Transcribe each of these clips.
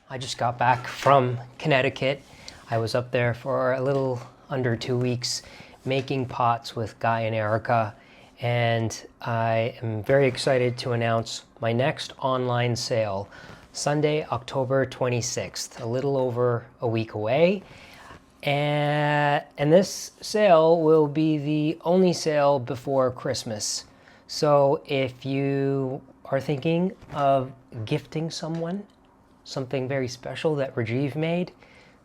I just got back from Connecticut. I was up there for a little under 2 weeks making pots with Guy and Erica, and I am very excited to announce my next online sale, Sunday, October 26th, a little over a week away. And this sale will be the only sale before Christmas. So if you are thinking of gifting someone something very special that Rajiv made,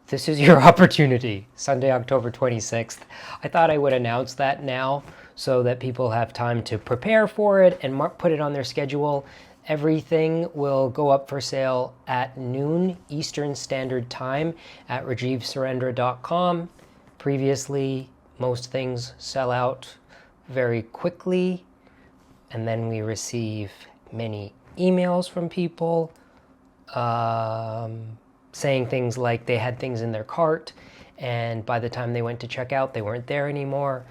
this is your opportunity, Sunday, October 26th. I thought I would announce that now so that people have time to prepare for it and put it on their schedule. Everything will go up for sale at noon Eastern Standard Time at rajivsurendra.com. Previously, most things sell out very quickly, and then we receive many emails from people saying things like they had things in their cart, and by the time they went to check out, they weren't there anymore.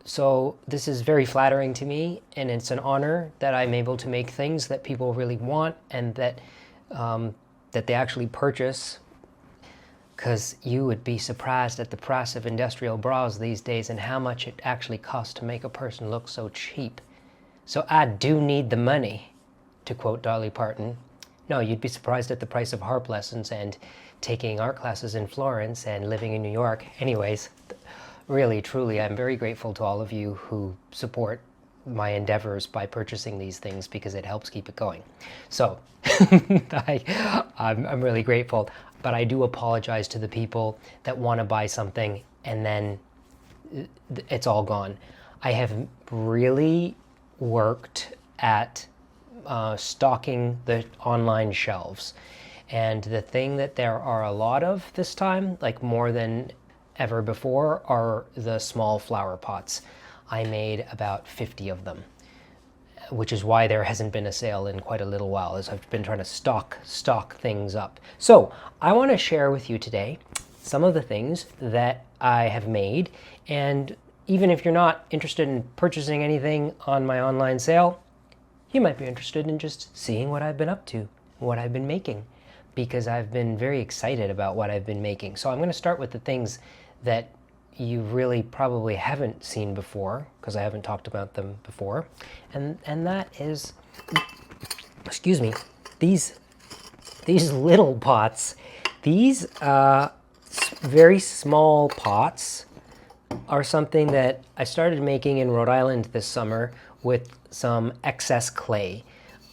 So this is very flattering to me, and it's an honor that I'm able to make things that people really want and that that they actually purchase, because you would be surprised at the price of industrial bras these days and how much it actually costs to make a person look so cheap. So I do need the money, to quote Dolly Parton. No, you'd be surprised at the price of harp lessons and taking art classes in Florence and living in New York. Anyways, really, truly, I'm very grateful to all of you who support my endeavors by purchasing these things, because it helps keep it going. So I'm really grateful, but I do apologize to the people that want to buy something and then it's all gone. I have really worked at stocking the online shelves, and the thing that there are a lot of this time, like more than ever before, are the small flower pots. I made about 50 of them, which is why there hasn't been a sale in quite a little while, as I've been trying to stock things up. So I want to share with you today some of the things that I have made, and even if you're not interested in purchasing anything on my online sale, you might be interested in just seeing what I've been up to, what I've been making, because I've been very excited about what I've been making. So I'm going to start with the things that you really probably haven't seen before, because I haven't talked about them before. And that is, excuse me, these little pots. These very small pots are something that I started making in Rhode Island this summer with some excess clay.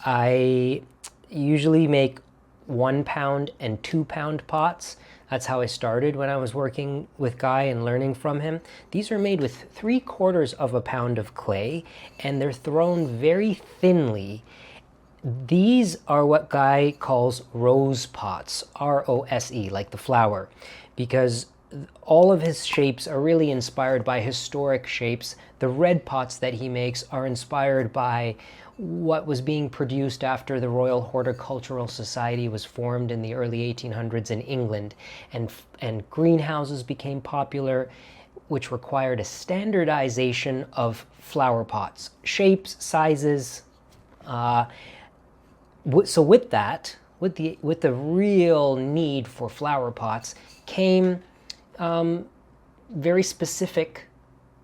I usually make 1 pound and 2 pound pots. That's how I started when I was working with Guy and learning from him. These are made with 3/4 of a pound of clay, and they're thrown very thinly. These are what Guy calls rose pots, R-O-S-E, like the flower, because all of his shapes are really inspired by historic shapes. The red pots that he makes are inspired by what was being produced after the Royal Horticultural Society was formed in the early 1800s in England, and greenhouses became popular, which required a standardization of flower pots, shapes, sizes. So with that, with the real need for flower pots came very specific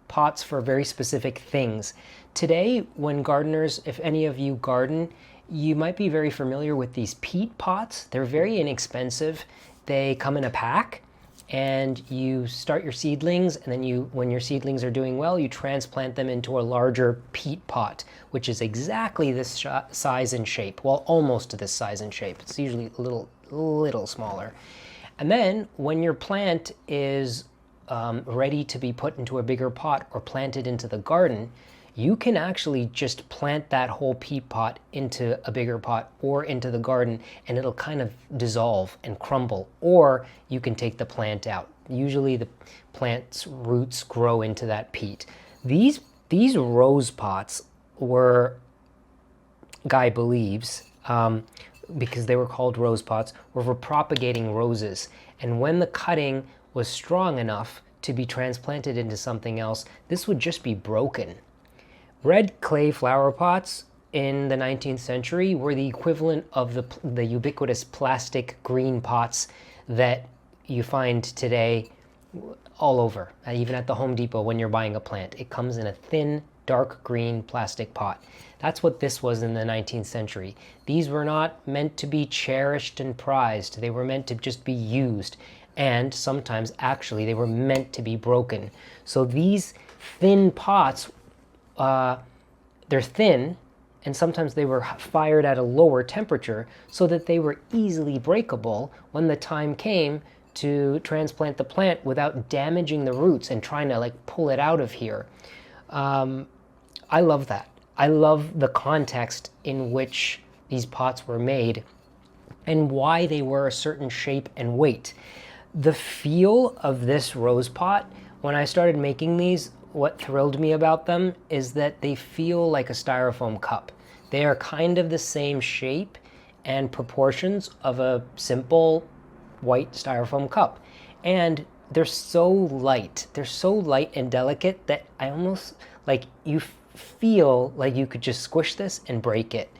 pots for very specific things. Today, when gardeners, if any of you garden, you might be very familiar with these peat pots. They're very inexpensive. They come in a pack, and you start your seedlings, and then when your seedlings are doing well, you transplant them into a larger peat pot, which is exactly this size and shape. Well, almost this size and shape. It's usually a little smaller. And then when your plant is ready to be put into a bigger pot or planted into the garden, you can actually just plant that whole peat pot into a bigger pot or into the garden, and it'll kind of dissolve and crumble. Or you can take the plant out. Usually the plant's roots grow into that peat. These rose pots were, Guy believes, because they were called rose pots, were for propagating roses. And when the cutting was strong enough to be transplanted into something else, this would just be broken. Red clay flower pots, in the 19th century were the equivalent of the ubiquitous plastic green pots that you find today all over, even at the Home Depot when you're buying a plant. It comes in a thin, dark green plastic pot. That's what this was in the 19th century. These were not meant to be cherished and prized. They were meant to just be used. And sometimes, actually, they were meant to be broken. So these thin pots, they're thin, and sometimes they were fired at a lower temperature so that they were easily breakable when the time came to transplant the plant without damaging the roots and trying to like pull it out of here. I love that. I love the context in which these pots were made and why they were a certain shape and weight. The feel of this rose pot, when I started making these, what thrilled me about them is that they feel like a styrofoam cup. They are kind of the same shape and proportions of a simple white styrofoam cup. And they're so light. They're so light and delicate that I almost, like, you feel like you could just squish this and break it.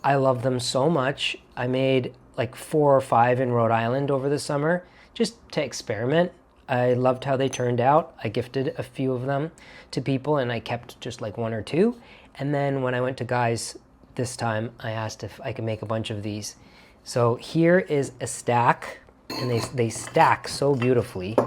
I love them so much. I made like 4 or 5 in Rhode Island over the summer just to experiment. I loved how they turned out. I gifted a few of them to people and I kept just like 1 or 2. And then when I went to Guy's this time, I asked if I could make a bunch of these. So here is a stack, and they stack so beautifully.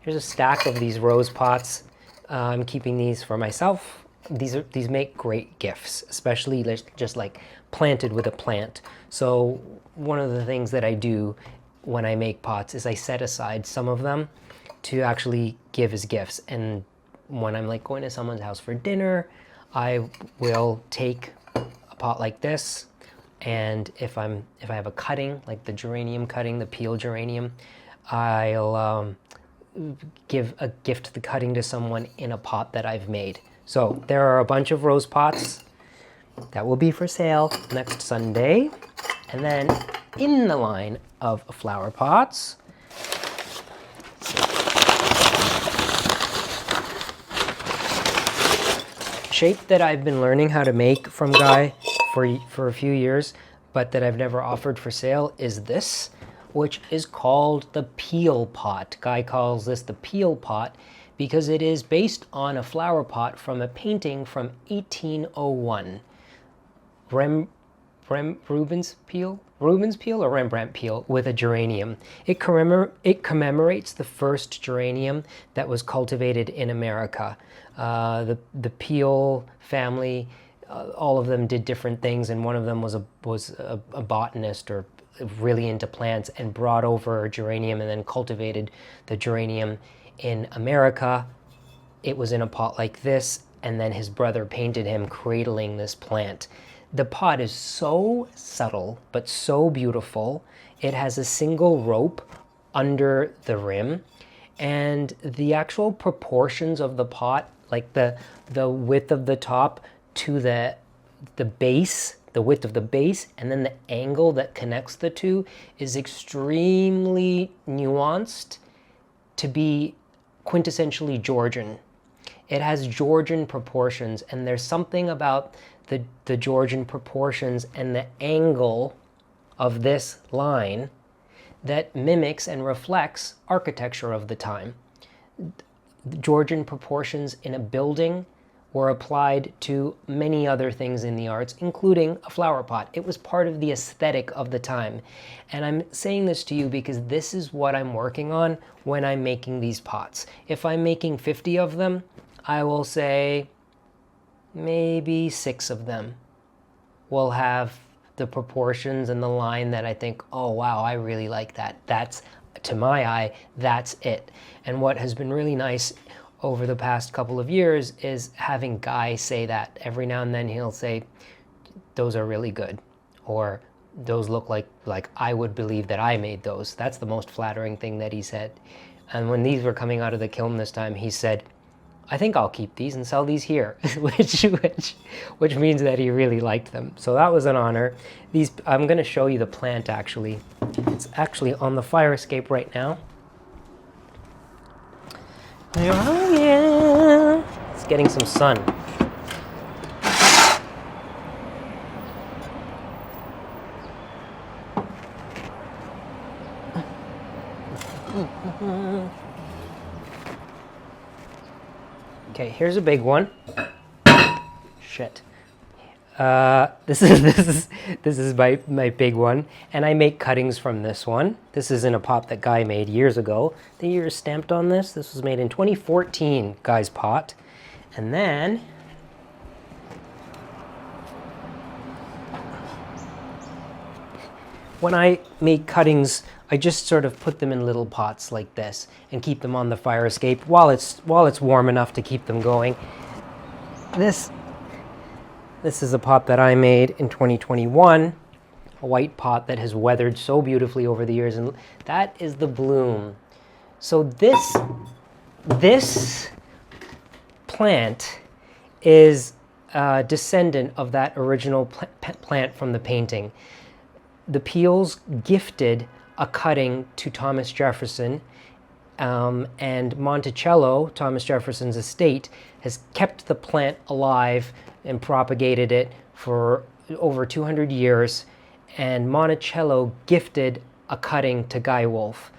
Here's a stack of these rose pots. I'm keeping these for myself. These make great gifts, especially just like planted with a plant. So one of the things that I do when I make pots is I set aside some of them to actually give as gifts. And when I'm like going to someone's house for dinner, I will take a pot like this, and if I have a cutting like the geranium cutting, the peel geranium, I'll give a gift the cutting to someone in a pot that I've made. So there are a bunch of rose pots that will be for sale next Sunday. And then in the line of flower pots, shape that I've been learning how to make from Guy for a few years, but that I've never offered for sale is this, which is called the peel pot. Guy calls this the peel pot because it is based on a flower pot from a painting from 1801. Rubens peel or Rembrandt peel with a geranium. It commemorates the first geranium that was cultivated in America. The Peel family, all of them did different things, and one of them was a botanist or really into plants and brought over geranium and then cultivated the geranium in America. It was in a pot like this, and then his brother painted him cradling this plant. The pot is so subtle but so beautiful. It has a single rope under the rim, and the actual proportions of the pot, like the width of the top to the base, the width of the base, and then the angle that connects the two is extremely nuanced to be quintessentially Georgian. It has Georgian proportions, and there's something about the Georgian proportions and the angle of this line that mimics and reflects architecture of the time. The Georgian proportions in a building were applied to many other things in the arts, including a flower pot. It was part of the aesthetic of the time. And I'm saying this to you because this is what I'm working on when I'm making these pots. If I'm making 50 of them, I will say maybe 6 of them will have the proportions and the line that I think, oh wow, I really like that. That's, to my eye, that's it. And what has been really nice over the past couple of years is having Guy say that. Every now and then he'll say, those are really good, or those look like I would believe that I made those. That's the most flattering thing that he said. And when these were coming out of the kiln this time, he said, I think I'll keep these and sell these here, which means that he really liked them. So that was an honor. These, I'm going to show you the plant actually. It's actually on the fire escape right now. Oh yeah, it's getting some sun. Okay, here's a big one. Shit. This is my big one, and I make cuttings from this one. This is in a pot that Guy made years ago. The year is stamped on this. This was made in 2014, Guy's pot. And then when I make cuttings, I just sort of put them in little pots like this and keep them on the fire escape while it's warm enough to keep them going. This is a pot that I made in 2021, a white pot that has weathered so beautifully over the years, and that is the bloom. So this plant is a descendant of that original plant from the painting. The Peels gifted a cutting to Thomas Jefferson, and Monticello, Thomas Jefferson's estate, has kept the plant alive and propagated it for over 200 years, and Monticello gifted a cutting to Guy Wolf.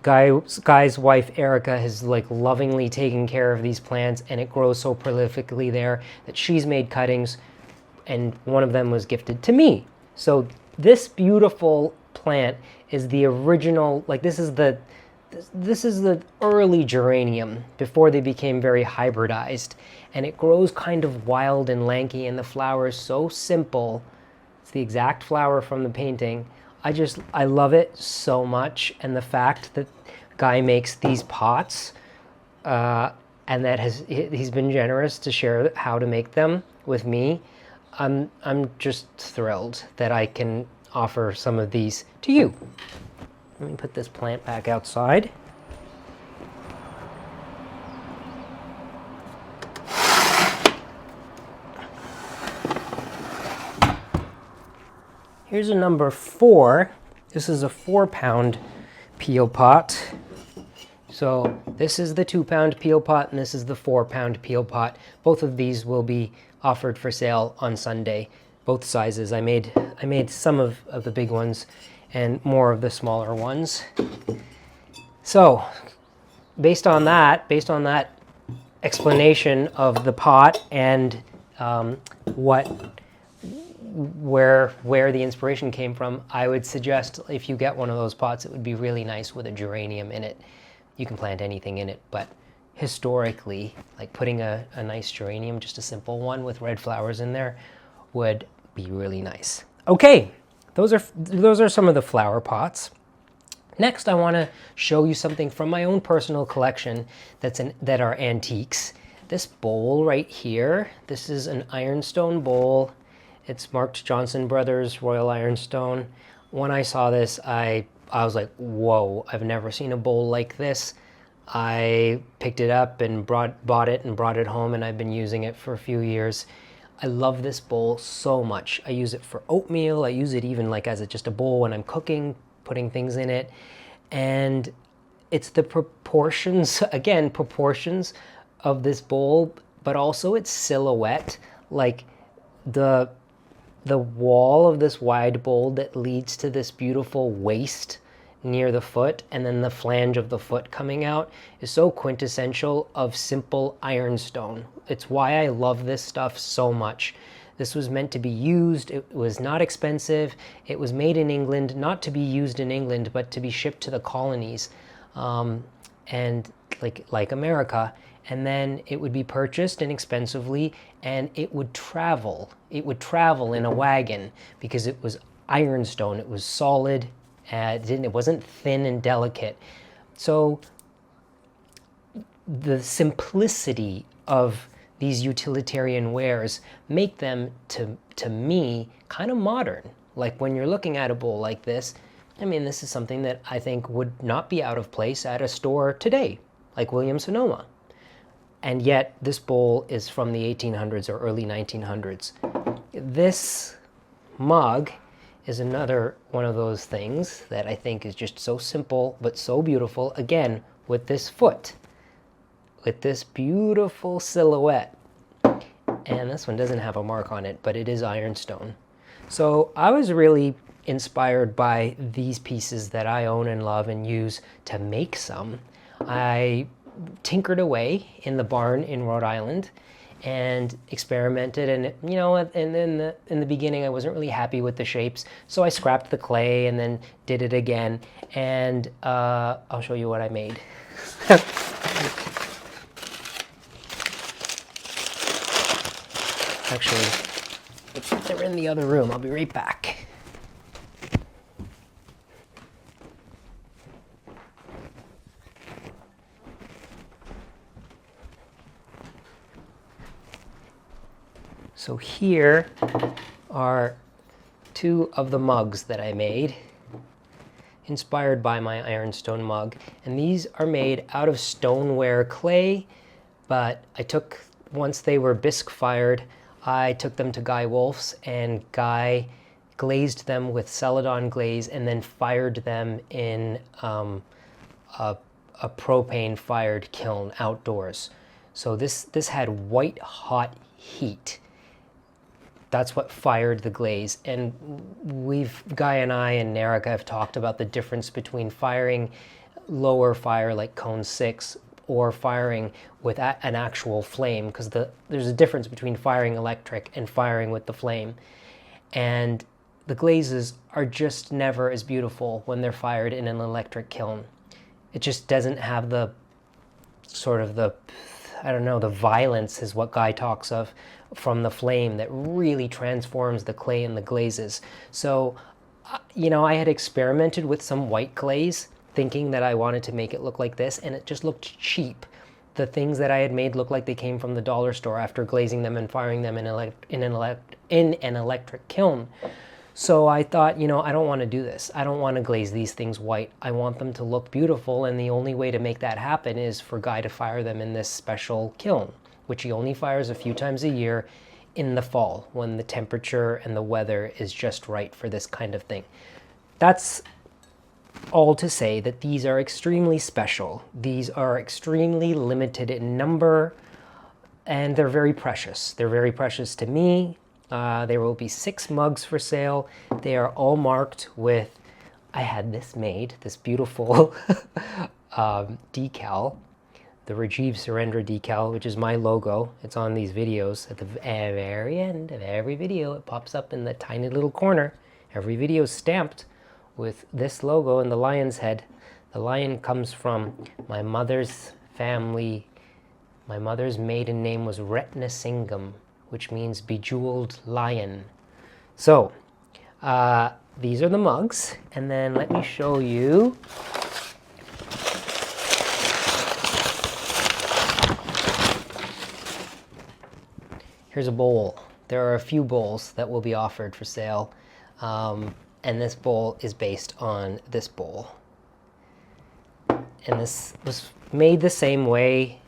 Guy's wife Erica has like lovingly taken care of these plants, and it grows so prolifically there that she's made cuttings, and one of them was gifted to me. So this beautiful plant is the original, like this is the early geranium before they became very hybridized, and it grows kind of wild and lanky, and the flower is so simple. It's the exact flower from the painting. I love it so much, and the fact that Guy makes these pots and that he's been generous to share how to make them with me, I'm just thrilled that I can offer some of these to you. Let me put this plant back outside. Here's a number 4. This is a 4-pound peel pot. So this is the 2-pound peel pot, and this is the 4-pound peel pot. Both of these will be offered for sale on Sunday, both sizes. I made some of the big ones and more of the smaller ones. So based on that explanation of the pot and where the inspiration came from, I would suggest if you get one of those pots, it would be really nice with a geranium in it. You can plant anything in it, but historically, like putting a nice geranium, just a simple one with red flowers in there, would be really nice. Okay, those are some of the flower pots. Next, I want to show you something from my own personal collection that are antiques. This bowl right here, this is an ironstone bowl. It's marked Johnson Brothers Royal Ironstone. When I saw this, I was like, whoa, I've never seen a bowl like this. I picked it up and bought it and brought it home, and I've been using it for a few years. I love this bowl so much. I use it for oatmeal. I use it even like as just a bowl when I'm cooking, putting things in it. And it's the proportions, again, proportions of this bowl, but also its silhouette, like the wall of this wide bowl that leads to this beautiful waist near the foot, and then the flange of the foot coming out, is so quintessential of simple ironstone. It's why I love this stuff so much. This was meant to be used. It was not expensive. It was made in England, not to be used in England, but to be shipped to the colonies, and like America. And then it would be purchased inexpensively, and it would travel. It would travel in a wagon because it was ironstone. It was solid. It wasn't thin and delicate. So the simplicity of these utilitarian wares make them, to me, kind of modern. Like when you're looking at a bowl like this, I mean, this is something that I think would not be out of place at a store today, like Williams-Sonoma. And yet this bowl is from the 1800s or early 1900s. This mug is another one of those things that I think is just so simple but so beautiful, again, with this foot, with this beautiful silhouette. And this one doesn't have a mark on it, but it is ironstone. So I was really inspired by these pieces that I own and love and use to make some, I tinkered away in the barn in Rhode Island and experimented. And in the beginning I wasn't really happy with the shapes, so I scrapped the clay and then did it again. And I'll show you what I made. Actually, they're in the other room. I'll be right back. So here are two of the mugs that I made, inspired by my Ironstone mug. And these are made out of Stoneware clay, but once they were bisque fired, I took them to Guy Wolf's, and Guy glazed them with Celadon glaze and then fired them in a propane fired kiln outdoors. So this had white hot heat. That's what fired the glaze. And Guy and I and Narika have talked about the difference between firing lower fire like cone 6 or firing with an actual flame, because there's a difference between firing electric and firing with the flame. And the glazes are just never as beautiful when they're fired in an electric kiln. It just doesn't have the sort of the violence is what Guy talks of from the flame that really transforms the clay and the glazes. So, I had experimented with some white glaze, thinking that I wanted to make it look like this, and it just looked cheap. The things that I had made looked like they came from the dollar store after glazing them and firing them in an electric kiln. So I thought, I don't want to do this. I don't want to glaze these things white. I want them to look beautiful, and the only way to make that happen is for Guy to fire them in this special kiln, which he only fires a few times a year in the fall when the temperature and the weather is just right for this kind of thing. That's all to say that these are extremely special. These are extremely limited in number, and they're very precious. They're very precious to me. There will be 6 mugs for sale. They are all marked with, I had this made, this beautiful decal, the Rajiv Surendra decal, which is my logo. It's on these videos. At the very end of every video, it pops up in the tiny little corner. Every video is stamped with this logo and the lion's head. The lion comes from my mother's family. My mother's maiden name was Retnasingham, which means bejeweled lion. So these are the mugs, and then let me show you. Here's a bowl. There are a few bowls that will be offered for sale. And this bowl is based on this bowl. And this was made the same way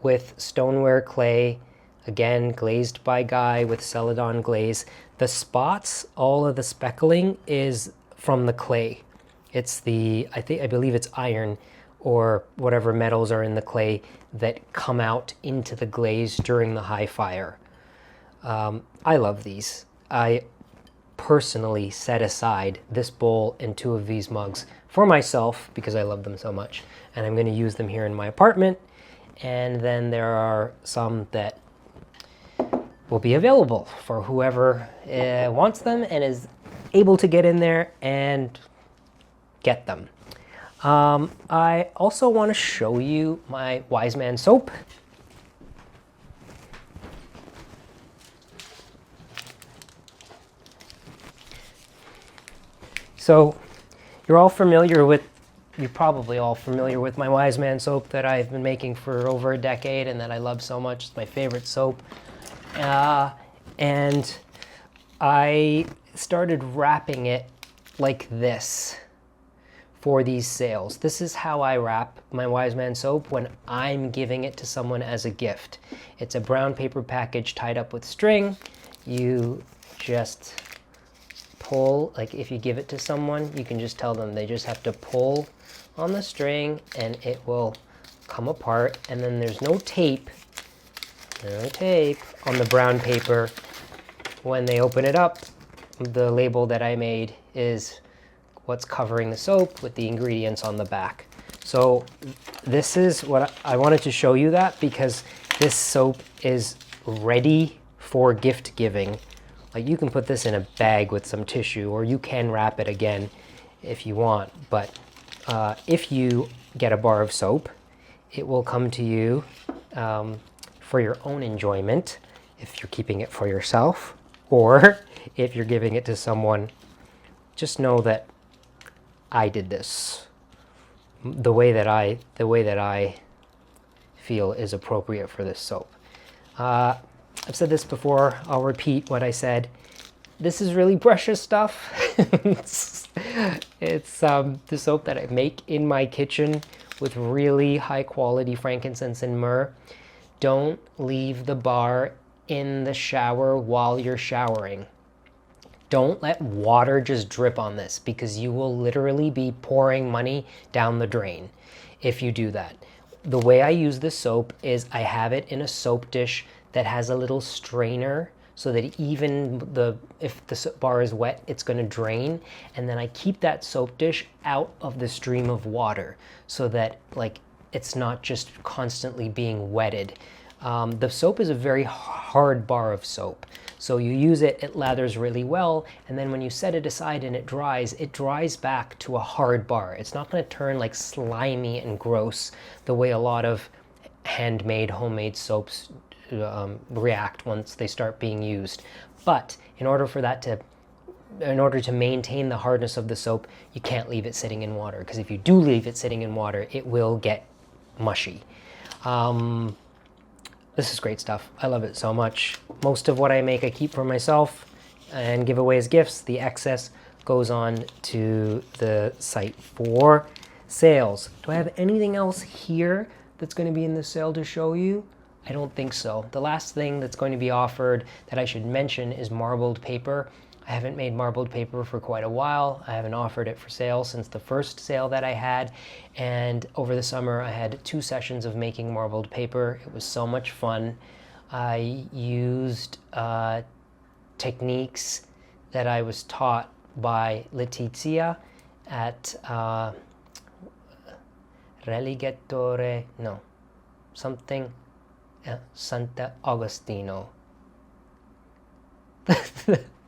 with Stoneware clay, again glazed by Guy with Celadon glaze. The spots, all of the speckling is from the clay. It's I believe it's iron or whatever metals are in the clay that come out into the glaze during the high fire. I love these. I personally set aside this bowl and 2 of these mugs for myself because I love them so much, and I'm going to use them here in my apartment. And then there are some that will be available for whoever wants them and is able to get in there and get them. I also want to show you my Wise Man soap. So you're probably all familiar with my Wise Man soap that I've been making for over a decade and that I love so much. It's my favorite soap. And I started wrapping it like this for these sales. This is how I wrap my Wise Man soap when I'm giving it to someone as a gift. It's a brown paper package tied up with string. You just pull, like if you give it to someone, you can just tell them they just have to pull on the string and it will come apart. And then there's no tape on the brown paper. When they open it up, the label that I made is what's covering the soap with the ingredients on the back. So this is what I wanted to show you, that because this soap is ready for gift giving. Like, you can put this in a bag with some tissue, or you can wrap it again if you want. But if you get a bar of soap, it will come to you for your own enjoyment if you're keeping it for yourself, or if you're giving it to someone. Just know that I did this the way that I feel is appropriate for this soap. I've said this before, I'll repeat what I said. This is really precious stuff. It's the soap that I make in my kitchen with really high quality frankincense and myrrh. Don't leave the bar in the shower while you're showering. Don't let water just drip on this, because you will literally be pouring money down the drain if you do that. The way I use this soap is I have it in a soap dish that has a little strainer, so that even if the bar is wet, it's going to drain. And then I keep that soap dish out of the stream of water, so that like it's not just constantly being wetted. The soap is a very hard bar of soap. So you use it, it lathers really well, and then when you set it aside and it dries back to a hard bar. It's not going to turn like slimy and gross the way a lot of handmade, homemade soaps react once they start being used. But in order to maintain the hardness of the soap, you can't leave it sitting in water, because if you do leave it sitting in water, it will get mushy. This is great stuff. I love it so much. Most of what I make I keep for myself and give away as gifts. The excess goes on to the site for sales. Do I have anything else here that's going to be in the sale to show you? I don't think so. The last thing that's going to be offered that I should mention is marbled paper. I haven't made marbled paper for quite a while. I haven't offered it for sale since the first sale that I had. And over the summer, I had 2 sessions of making marbled paper. It was so much fun. I used techniques that I was taught by Letizia at Religatore, no, something, Santa Agostino.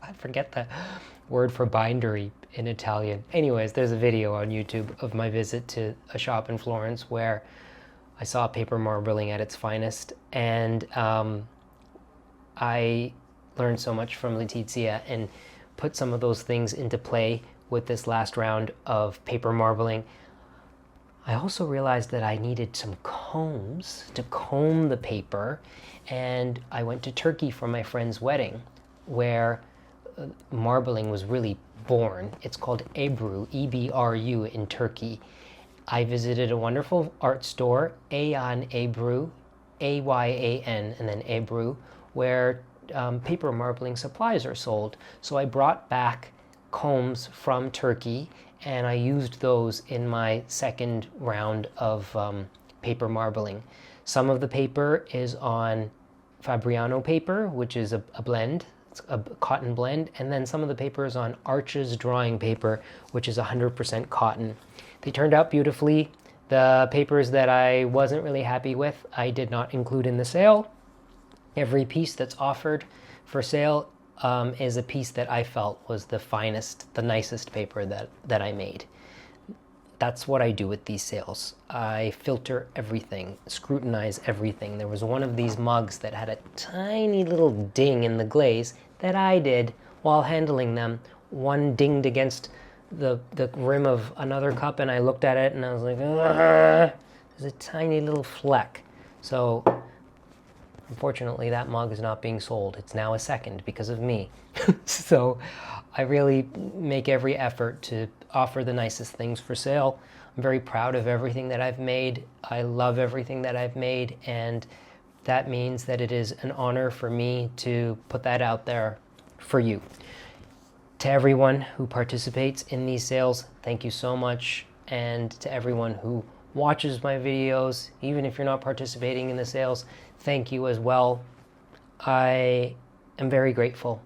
I forget the word for bindery in Italian. Anyways, there's a video on YouTube of my visit to a shop in Florence where I saw paper marbling at its finest, and I learned so much from Letizia and put some of those things into play with this last round of paper marbling. I also realized that I needed some combs to comb the paper, and I went to Turkey for my friend's wedding, where marbling was really born. It's called Ebru, E-B-R-U, in Turkey. I visited a wonderful art store, Ayan Ebru, A-Y-A-N, and then Ebru, where paper marbling supplies are sold. So I brought back combs from Turkey, and I used those in my second round of paper marbling. Some of the paper is on Fabriano paper, which is a blend. It's a cotton blend, and then some of the paper is on Arches drawing paper, which is 100% cotton. They turned out beautifully. The papers that I wasn't really happy with, I did not include in the sale. Every piece that's offered for sale is a piece that I felt was the finest, the nicest paper that I made. That's what I do with these sales. I filter everything, scrutinize everything. There was one of these mugs that had a tiny little ding in the glaze that I did while handling them. One dinged against the rim of another cup, and I looked at it and I was like, there's a tiny little fleck. So unfortunately, that mug is not being sold. It's now a second because of me. So I really make every effort to offer the nicest things for sale. I'm very proud of everything that I've made. I love everything that I've made, and that means that it is an honor for me to put that out there for you. To everyone who participates in these sales, thank you so much. And to everyone who watches my videos, even if you're not participating in the sales, thank you as well. I am very grateful